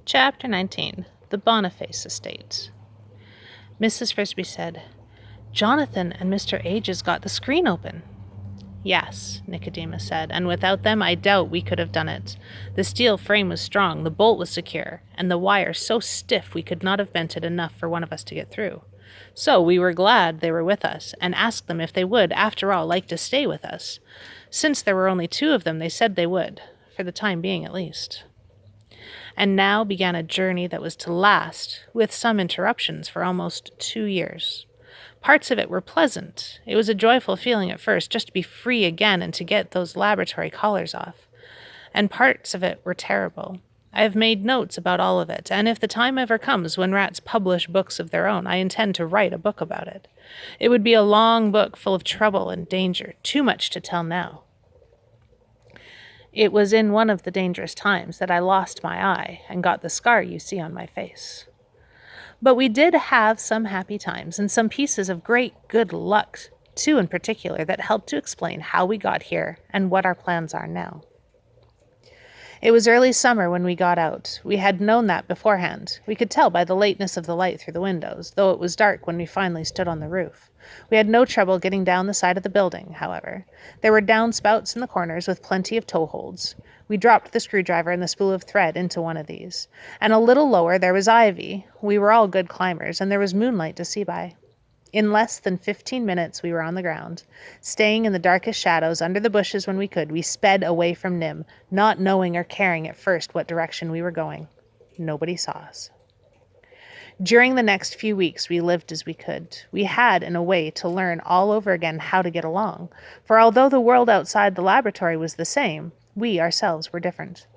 Chapter 19. The Boniface Estate. Mrs. Frisby said, "Jonathan and Mr. Ages got the screen open." "Yes," Nicodemus said, "and without them I doubt we could have done it. The steel frame was strong, the bolt was secure, and the wire so stiff we could not have bent it enough for one of us to get through. So we were glad they were with us, and asked them if they would, after all, like to stay with us. Since there were only 2 of them, they said they would, for the time being at least." And now began a journey that was to last, with some interruptions, for almost 2 years. Parts of it were pleasant. It was a joyful feeling at first, just to be free again and to get those laboratory collars off. And parts of it were terrible. I have made notes about all of it, and if the time ever comes when rats publish books of their own, I intend to write a book about it. It would be a long book full of trouble and danger, too much to tell now. It was in one of the dangerous times that I lost my eye and got the scar you see on my face. But we did have some happy times and some pieces of great good luck, 2 in particular, that helped to explain how we got here and what our plans are now. It was early summer when we got out. We had known that beforehand. We could tell by the lateness of the light through the windows, though it was dark when we finally stood on the roof. We had no trouble getting down the side of the building, however. There were downspouts in the corners with plenty of toe-holds. We dropped the screwdriver and the spool of thread into one of these. And a little lower there was ivy. We were all good climbers, and there was moonlight to see by. In less than 15 minutes we were on the ground. Staying in the darkest shadows under the bushes when we could, we sped away from NIMH, not knowing or caring at first what direction we were going. Nobody saw us. During the next few weeks we lived as we could. We had, in a way, to learn all over again how to get along, for although the world outside the laboratory was the same, we ourselves were different.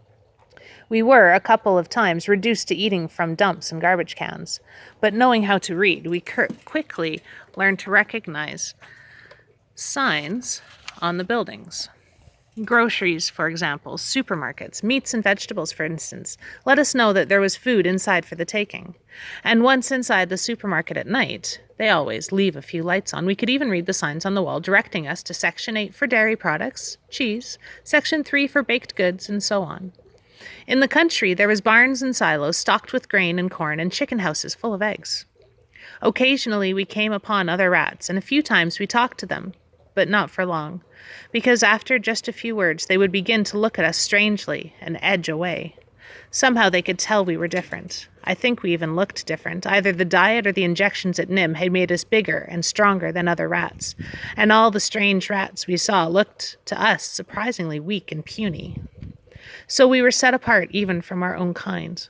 We were, a couple of times, reduced to eating from dumps and garbage cans, but knowing how to read, we quickly learned to recognize signs on the buildings. Groceries, for example, supermarkets, meats and vegetables, for instance, let us know that there was food inside for the taking. And once inside the supermarket at night, they always leave a few lights on. We could even read the signs on the wall directing us to Section 8 for dairy products, cheese, Section 3 for baked goods, and so on. In the country, there was barns and silos stocked with grain and corn and chicken houses full of eggs. Occasionally, we came upon other rats, and a few times we talked to them, but not for long, because after just a few words, they would begin to look at us strangely and edge away. Somehow they could tell we were different. I think we even looked different. Either the diet or the injections at NIMH had made us bigger and stronger than other rats, and all the strange rats we saw looked to us surprisingly weak and puny. So we were set apart even from our own kind.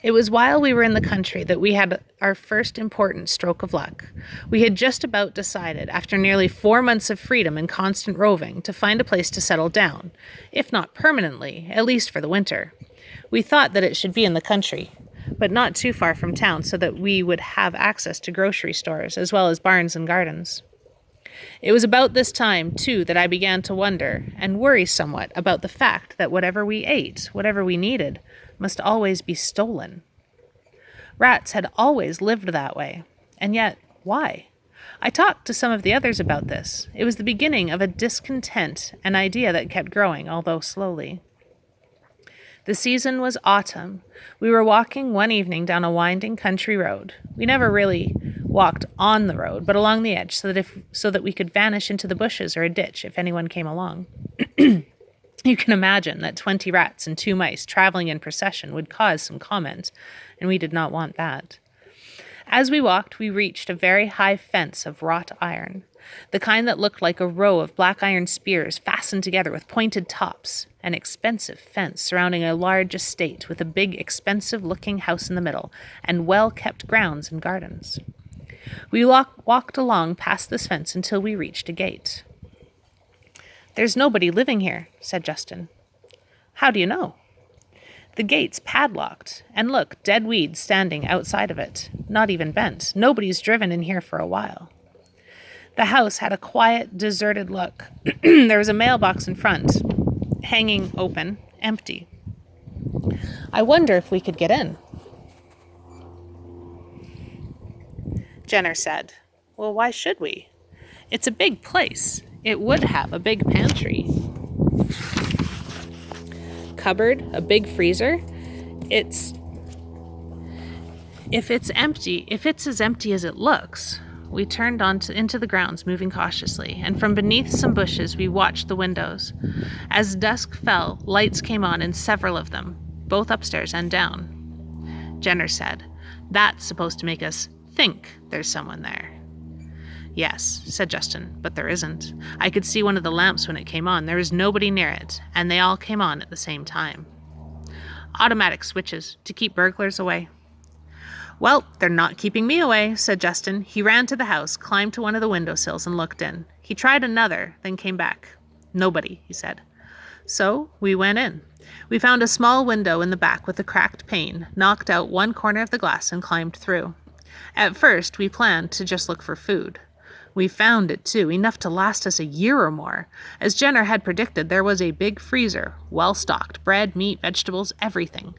It was while we were in the country that we had our first important stroke of luck. We had just about decided, after nearly 4 months of freedom and constant roving, to find a place to settle down, if not permanently, at least for the winter. We thought that it should be in the country, but not too far from town, so that we would have access to grocery stores, as well as barns and gardens. It was about this time, too, that I began to wonder and worry somewhat about the fact that whatever we ate, whatever we needed, must always be stolen. Rats had always lived that way, and yet, why? I talked to some of the others about this. It was the beginning of a discontent, an idea that kept growing, although slowly. The season was autumn. We were walking one evening down a winding country road. We never really walked on the road, but along the edge, so that we could vanish into the bushes or a ditch if anyone came along. You can imagine that 20 rats and 2 mice traveling in procession would cause some comment, and we did not want that. As we walked, we reached a very high fence of wrought iron, the kind that looked like a row of black iron spears fastened together with pointed tops, an expensive fence surrounding a large estate with a big, expensive-looking house in the middle, and well-kept grounds and gardens. We walked along past this fence until we reached a gate. "There's nobody living here," said Justin. "How do you know?" "The gate's padlocked, and look, dead weeds standing outside of it, not even bent. Nobody's driven in here for a while." The house had a quiet, deserted look. There was a mailbox in front, hanging open, empty. "I wonder if we could get in." Jenner said, "Well, why should we? It's a big place. It would have a big pantry, cupboard, a big freezer. If it's as empty as it looks. We turned into the grounds, moving cautiously, and from beneath some bushes we watched the windows. As dusk fell, lights came on in several of them, both upstairs and down. Jenner said, "That's supposed to make us think there's someone there." "Yes," said Justin, "but there isn't. I could see one of the lamps when it came on. There was nobody near it, and they all came on at the same time." "Automatic switches to keep burglars away." "Well, they're not keeping me away," said Justin. He ran to the house, climbed to one of the windowsills, and looked in. He tried another, then came back. "Nobody," he said. So we went in. We found a small window in the back with a cracked pane, knocked out one corner of the glass, and climbed through. At first, we planned to just look for food. We found it, too, enough to last us a year or more. As Jenner had predicted, there was a big freezer, well stocked, bread, meat, vegetables, everything.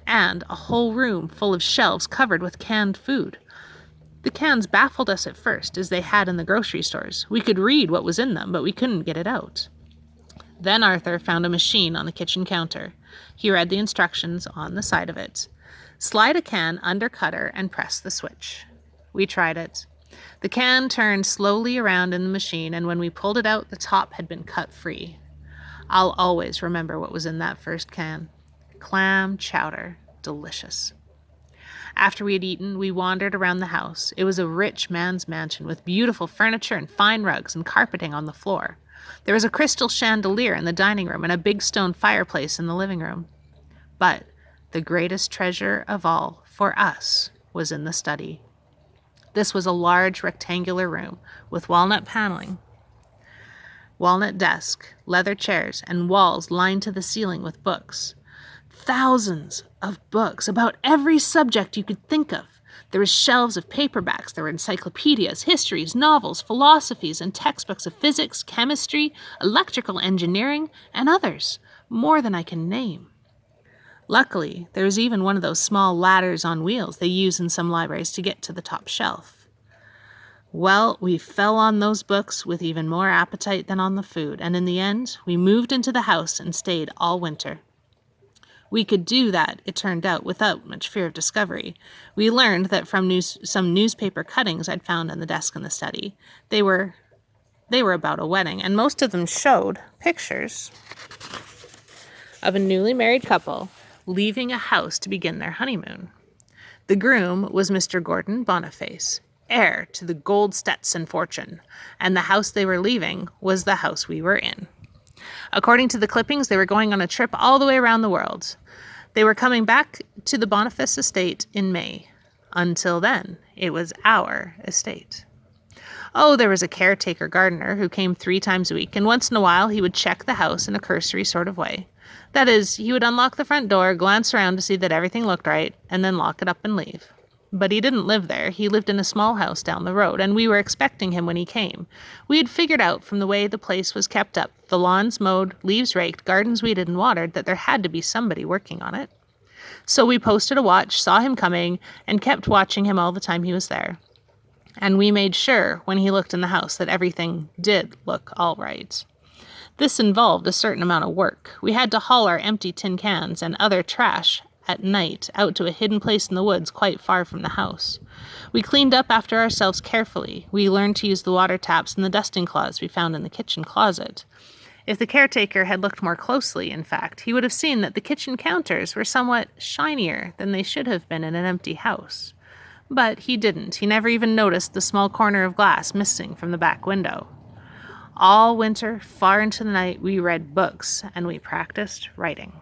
And a whole room full of shelves covered with canned food. The cans baffled us at first, as they had in the grocery stores. We could read what was in them, but we couldn't get it out. Then Arthur found a machine on the kitchen counter. He read the instructions on the side of it. Slide a can under cutter and press the switch. We tried it. The can turned slowly around in the machine, and when we pulled it out, the top had been cut free. I'll always remember what was in that first can. Clam chowder. Delicious. After we had eaten, we wandered around the house. It was a rich man's mansion with beautiful furniture and fine rugs and carpeting on the floor. There was a crystal chandelier in the dining room and a big stone fireplace in the living room. But the greatest treasure of all, for us, was in the study. This was a large rectangular room with walnut paneling, walnut desk, leather chairs, and walls lined to the ceiling with books. Thousands of books about every subject you could think of. There were shelves of paperbacks. There were encyclopedias, histories, novels, philosophies, and textbooks of physics, chemistry, electrical engineering, and others, more than I can name. Luckily, there was even one of those small ladders on wheels they use in some libraries to get to the top shelf. Well, we fell on those books with even more appetite than on the food, and in the end, we moved into the house and stayed all winter. We could do that, it turned out, without much fear of discovery. We learned that from some newspaper cuttings I'd found on the desk in the study. They were about a wedding, and most of them showed pictures of a newly married couple leaving a house to begin their honeymoon. The groom was Mr. Gordon Boniface, heir to the gold Stetson fortune, and the house they were leaving was the house we were in. According to the clippings, they were going on a trip all the way around the world. They were coming back to the Boniface estate in May. Until then, it was our estate. Oh, there was a caretaker gardener who came 3 times a week, and once in a while he would check the house in a cursory sort of way. That is, he would unlock the front door, glance around to see that everything looked right, and then lock it up and leave. But he didn't live there. He lived in a small house down the road, and we were expecting him when he came. We had figured out from the way the place was kept up, the lawns mowed, leaves raked, gardens weeded and watered, that there had to be somebody working on it. So we posted a watch, saw him coming, and kept watching him all the time he was there. And we made sure, when he looked in the house, that everything did look all right. This involved a certain amount of work. We had to haul our empty tin cans and other trash at night out to a hidden place in the woods quite far from the house. We cleaned up after ourselves carefully. We learned to use the water taps and the dusting cloths we found in the kitchen closet. If the caretaker had looked more closely, in fact, he would have seen that the kitchen counters were somewhat shinier than they should have been in an empty house. But he didn't. He never even noticed the small corner of glass missing from the back window. All winter, far into the night, we read books and we practiced writing.